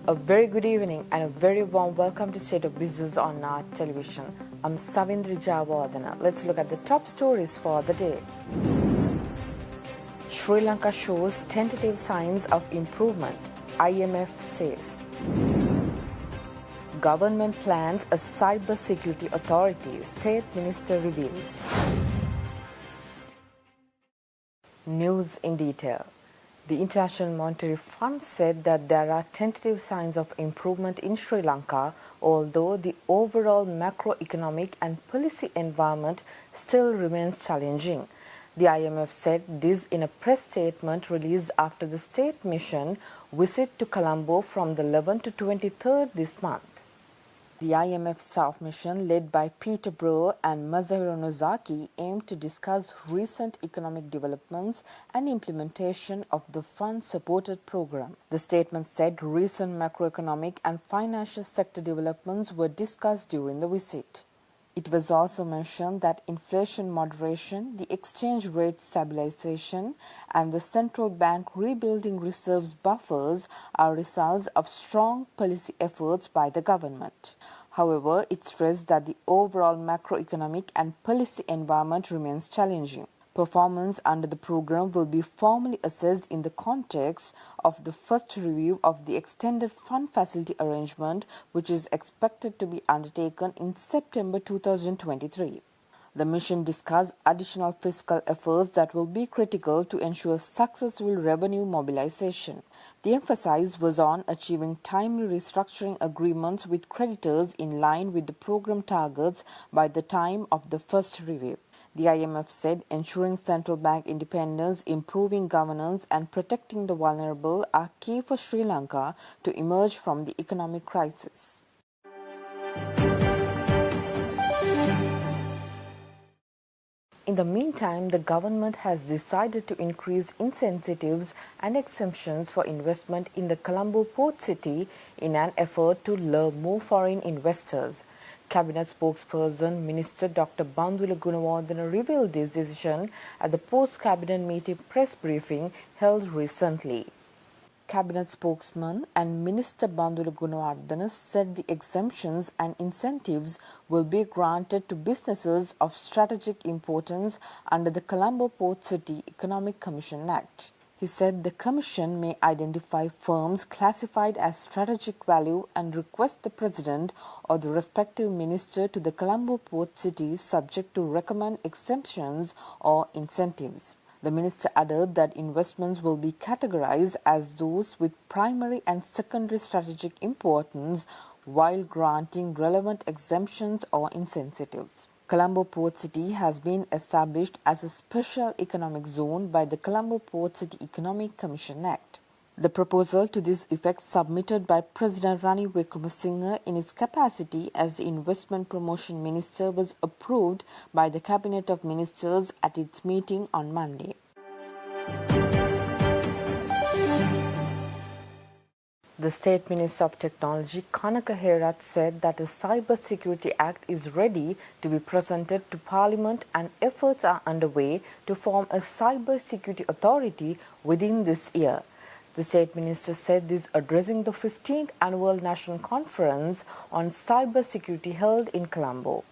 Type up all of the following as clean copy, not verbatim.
A very good evening and a very warm welcome to State of Business on our television. I'm Savindri Javardhana. Let's look at the top stories for the day. Sri Lanka shows tentative signs of improvement, IMF says. Government plans a cyber security authority, State Minister reveals. News in detail. The International Monetary Fund said that there are tentative signs of improvement in Sri Lanka, although the overall macroeconomic and policy environment still remains challenging. The IMF said this in a press statement released after the state mission visit to Colombo from the 11th to 23rd this month. The IMF staff mission, led by Peter Brewer and Masahiro Nozaki, aimed to discuss recent economic developments and implementation of the fund-supported program. The statement said recent macroeconomic and financial sector developments were discussed during the visit. It was also mentioned that inflation moderation, the exchange rate stabilization, and the central bank rebuilding reserves buffers are results of strong policy efforts by the government. However, it stressed that the overall macroeconomic and policy environment remains challenging. Performance under the program will be formally assessed in the context of the first review of the extended fund facility arrangement, which is expected to be undertaken in September 2023. The mission discussed additional fiscal efforts that will be critical to ensure successful revenue mobilization. The emphasis was on achieving timely restructuring agreements with creditors in line with the program targets by the time of the first review. The IMF said ensuring central bank independence, improving governance and protecting the vulnerable are key for Sri Lanka to emerge from the economic crisis. In the meantime, the government has decided to increase incentives and exemptions for investment in the Colombo port city in an effort to lure more foreign investors. Cabinet spokesperson Minister Dr. Bandula Gunawardena revealed this decision at the post-cabinet meeting press briefing held recently. Cabinet spokesman and Minister Bandula Gunawardena said the exemptions and incentives will be granted to businesses of strategic importance under the Colombo Port City Economic Commission Act. He said the Commission may identify firms classified as strategic value and request the President or the respective minister to the Colombo Port City subject to recommend exemptions or incentives. The minister added that investments will be categorized as those with primary and secondary strategic importance while granting relevant exemptions or incentives. Colombo Port City has been established as a special economic zone by the Colombo Port City Economic Commission Act. The proposal to this effect submitted by President Ranil Wickremesinghe in his capacity as the Investment Promotion Minister was approved by the Cabinet of Ministers at its meeting on Monday. The State Minister of Technology, Kanaka Herath, said that a Cyber Security Act is ready to be presented to Parliament and efforts are underway to form a Cyber Security Authority within this year. The State Minister said this addressing the 15th Annual National Conference on Cyber Security held in Colombo.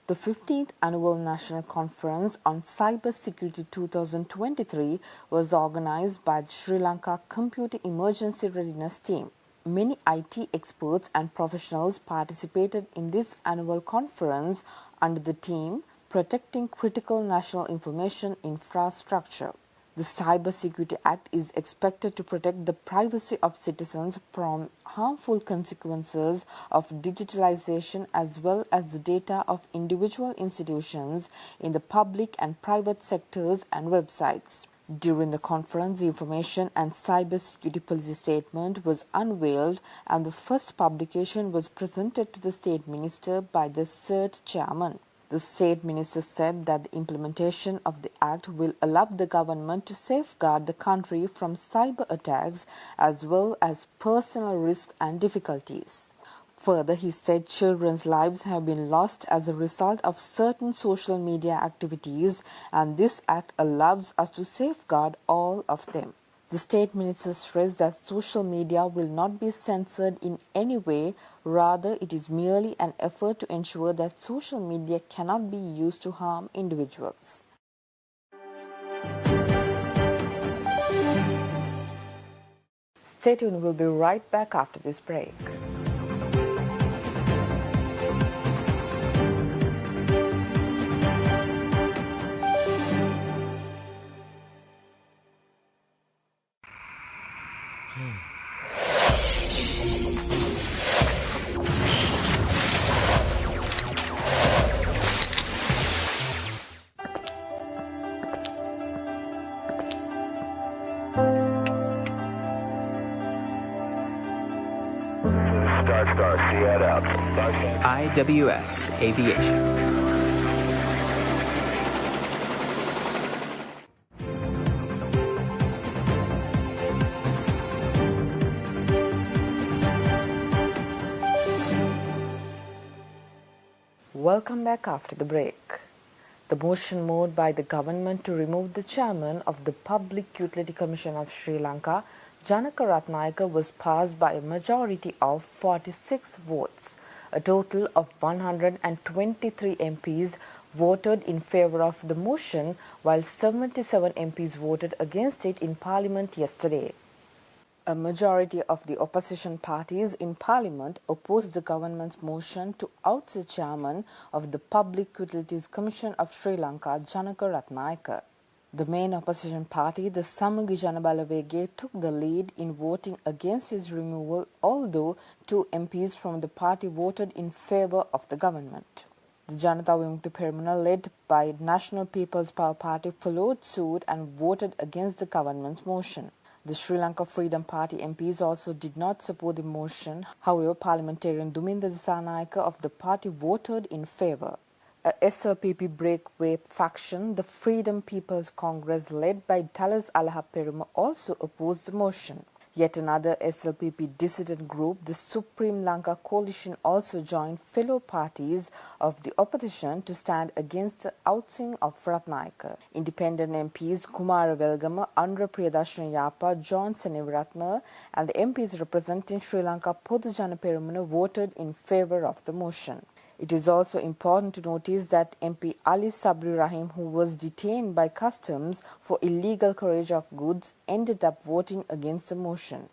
The 15th Annual National Conference on Cyber Security 2023 was organized by the Sri Lanka Computer Emergency Readiness Team. Many IT experts and professionals participated in this annual conference under the theme Protecting Critical National Information Infrastructure. The Cyber Security Act is expected to protect the privacy of citizens from harmful consequences of digitalization as well as the data of individual institutions in the public and private sectors and websites. During the conference, the Information and Cyber Security Policy Statement was unveiled and the first publication was presented to the State Minister by the CERT chairman. The State Minister said that the implementation of the Act will allow the government to safeguard the country from cyber attacks as well as personal risks and difficulties. Further, he said children's lives have been lost as a result of certain social media activities, and this Act allows us to safeguard all of them. The state minister stressed that social media will not be censored in any way, rather it is merely an effort to ensure that social media cannot be used to harm individuals. Stay tuned, we'll be right back after this break. IWS Aviation. Welcome back after the break. The motion moved by the government to remove the chairman of the Public Utility Commission of Sri Lanka, Janaka Ratnayaka, was passed by a majority of 46 votes. A total of 123 MPs voted in favour of the motion, while 77 MPs voted against it in Parliament yesterday. A majority of the opposition parties in Parliament opposed the government's motion to oust the chairman of the Public Utilities Commission of Sri Lanka, Janaka Ratnayaka. The main opposition party, the Samagi Janabalawege, took the lead in voting against his removal, although 2 MPs from the party voted in favour of the government. The Janata Vimukti Peramuna, led by National People's Power Party, followed suit and voted against the government's motion. The Sri Lanka Freedom Party MPs also did not support the motion. However, parliamentarian Duminda Disanayaka of the party voted in favour. A SLPP breakaway faction, the Freedom People's Congress, led by Talas Alaha Peruma, also opposed the motion. Yet another SLPP dissident group, the Supreme Lanka Coalition, also joined fellow parties of the opposition to stand against the ousting of Ratnayaka. Independent MPs Kumara Velgama, Andra Priyadashana Yapa, John Seneviratna, and the MPs representing Sri Lanka Podujana Peramuna voted in favour of the motion. It is also important to notice that MP Ali Sabri Rahim, who was detained by customs for illegal carriage of goods, ended up voting against the motion.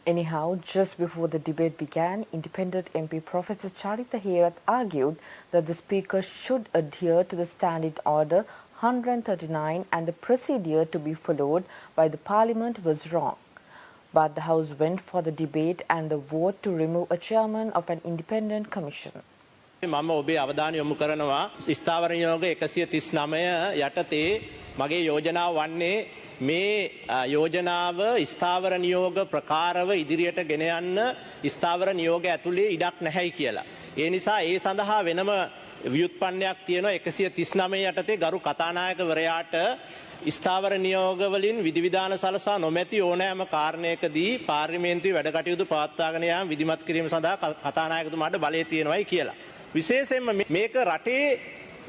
Anyhow, just before the debate began, independent MP Professor Charita Herath argued that the Speaker should adhere to the Standing Order 139 and the procedure to be followed by the Parliament was wrong. But the House went for the debate and the vote to remove a chairman of an independent commission. මම ඔබේ අවධානය යොමු කරනවා ස්ථාවර නියෝග 139 යටතේ මගේ යෝජනාව වන්නේ මේ යෝජනාව ස්ථාවර නියෝග ප්‍රකාරව ඉදිරියට ගෙන යන්න ස්ථාවර නියෝග ඇතුලේ ඉඩක් නැහැයි කියලා. ඒ නිසා ඒ සඳහා වෙනම ව්‍යුත්පන්නයක් තියෙනවා 139 යටතේ ගරු කතානායකවරයාට ස්ථාවර නියෝග වලින් විධිවිධාන සලසා නොමැති ඕනෑම කාරණයකදී පාර්ලිමේන්තුවේ වැඩ කටයුතු පවත්වාගෙන යාම විධිමත් කිරීම සඳහා කතානායකතුමාට බලය තියෙනවායි කියලා. විශේෂයෙන්ම මේක රටේ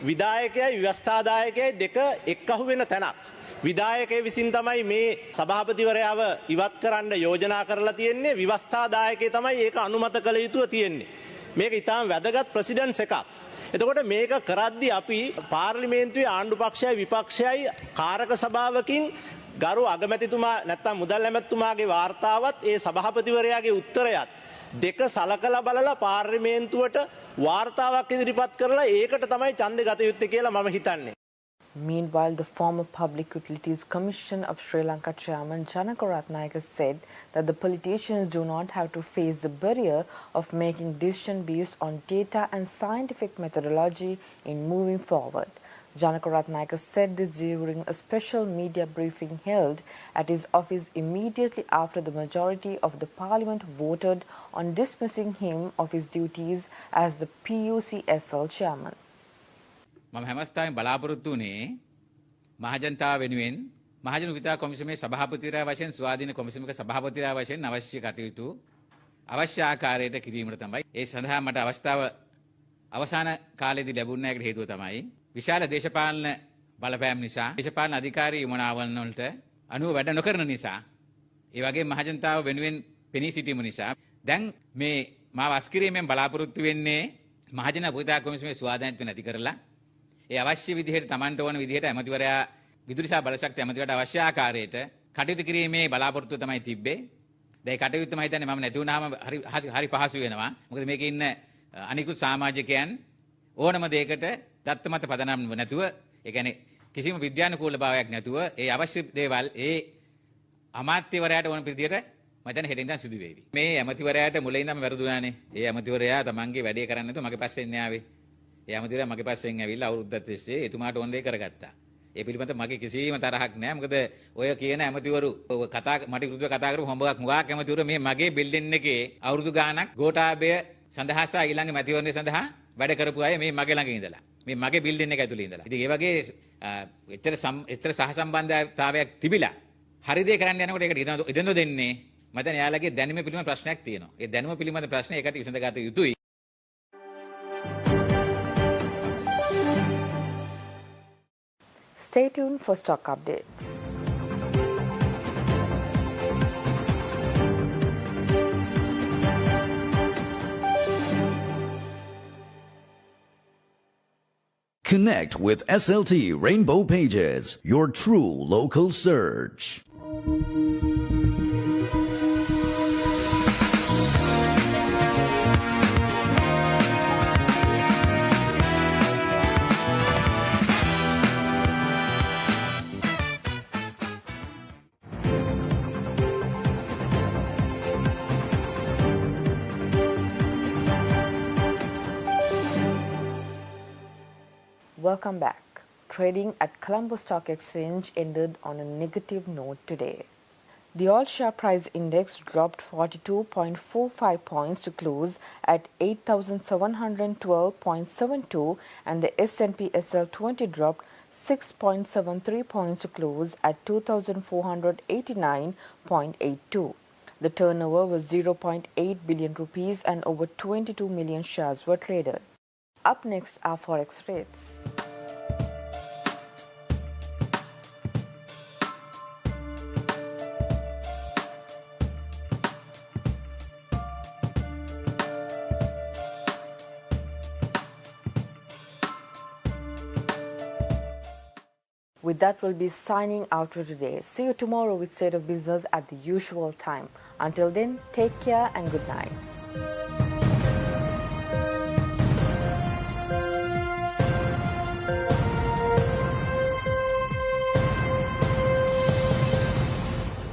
විධායකයයි ව්‍යවස්ථාදායකයයි දෙක එක්කහු වෙන තැනක්. විධායකයෙ විසින් තමයි මේ සභාපතිවරයාව ඉවත් කරන්න යෝජනා කරලා තියෙන්නේ. ව්‍යවස්ථාදායකයෙ තමයි ඒක අනුමත කළ යුතුව තියෙන්නේ. මේක ඉතාම වැදගත් ප්‍රෙසිඩන්ට්ස් එකක්. එතකොට මේක කරද්දී අපි පාර්ලිමේන්තුවේ ආණ්ඩු පක්ෂයයි විපක්ෂයයි කාරක සභාවකින් ගරු අගමැතිතුමා නැත්නම් මුදල් ඇමතිතුමාගේ වාර්තාවත් ඒ සභාපතිවරයාගේ උත්තරයත් දෙක සලකලා බලලා පාර්ලිමේන්තුවට වාර්තාවක් ඉදිරිපත් කරලා ඒකට තමයි ඡන්දෙ ගත යුත්තේ කියලා මම හිතන්නේ. Meanwhile, the former Public Utilities Commission of Sri Lanka Chairman Janaka Ratnayaka said that the politicians do not have to face the barrier of making decisions based on data and scientific methodology in moving forward. Janaka Ratnayaka said this during a special media briefing held at his office immediately after the majority of the parliament voted on dismissing him of his duties as the PUCSL chairman. මම හැමස්ථාවෙන් බලාපොරොත්තු වුණේ මහජනතාව වෙනුවෙන් මහජන විතා කොමිසමේ සභාපතිවරයා වශයෙන් ස්වාධීන කොමිසමක සභාපතිවරයා වශයෙන් අවශ්‍ය කටයුතු අවශ්‍ය ආකාරයට කිරීමට තමයි. ඒ සඳහා මට අවස්ථාව අවසාන කාලයේදී ලැබුණ එකට හේතුව තමයි විශාල දේශපාලන බලපෑම් නිසා දේශපාලන අධිකාරී යොමුනාවන් වලට අනුව වැඩ නොකරන නිසා ඒ වගේ මහජනතාව වෙනුවෙන් පෙනී සිටීම නිසා දැන් මේ මාව අස්කිරීමෙන් බලාපොරොත්තු වෙන්නේ මහජන අපොයිතා කොමිසමේ ස්වාධීනත්වය නැති කරලා ඒ අවශ්‍ය විදිහට Tamanට ඕන විදිහට ඇමතිවරයා විදුලිසා බලශක්ති ඇමතිවරයාට අවශ්‍ය ආකාරයට කටයුතු කිරීමේ බලාපොරොත්තුව තමයි තිබ්බේ. දැන් ඒ කටයුත්ත මම හිතන්නේ මම නැති වුණාම හරි පහසු වෙනවා. මොකද මේකේ ඉන්න අනිකුත් සමාජිකයන් ඕනම දෙයකට දත්තමත පදනම් නැතුව ඒ කියන්නේ කිසිම විද්‍යානුකූල භාවයක් නැතුව ඒ අවශ්‍ය දේවල් ඒ අමාත්‍යවරයාට ඕන විදිහට මම හිතන්නේ හෙටින් දැන් සිදු වේවි. මේ ඇමතිවරයාට මුලින් ඉඳන්ම වැරදුනානේ. ඒ ඇමතිවරයා තමන්ගේ වැඩේ කරන්නේ නැතුව මගේ පස්සෙන් ආවේ. ඒ ඇමතිවරයා මගේ පස්සෙන් ඇවිල්ලා අවුරුද්දක් තිස්සේ එතුමාට ඕන දේ කරගත්තා. ඒ පිළිබඳව මගේ කිසිම තරහක් නැහැ. මොකද ඔය කියන ඇමතිවරු මට විරුද්ධව කතා කරපු හොඹක් ඇමතිවරු මේ මගේ බිල්ඩින් එකේ අවුරුදු ගාණක් ගෝඨාභය සඳහා සහ ඊළඟ මැතිවරණය සඳහා වැඩ කරපු අය මේ මගේ ළඟ ඉඳලා. මේ මගේ බිල්ඩින් එක ඇතුළේ ඉඳලා. ඉතින් ඒ වගේ එච්චර සහසම්බන්ධතාවයක් තිබිලා හරි දේ කරන්න යනකොට ඒකට ඉඩ නොදෙන්නේ මම දැන් එයාලගේ දැනුම පිළිබඳ ප්‍රශ්නයක් තියෙනවා. ඒ දැනුම පිළිබඳ ප්‍රශ්නේ ඒකට විසඳගත යුතුයි. Stay tuned for stock updates. Connect with SLT Rainbow Pages, your true local search. Welcome back. Trading at Colombo Stock Exchange ended on a negative note today. The all-share price index dropped 42.45 points to close at 8,712.72 and the S&P SL20 dropped 6.73 points to close at 2,489.82. The turnover was 0.8 billion rupees and over 22 million shares were traded. Up next are forex rates. With that, we'll be signing out for today. See you tomorrow with State of Business at the usual time. Until then, take care and good night.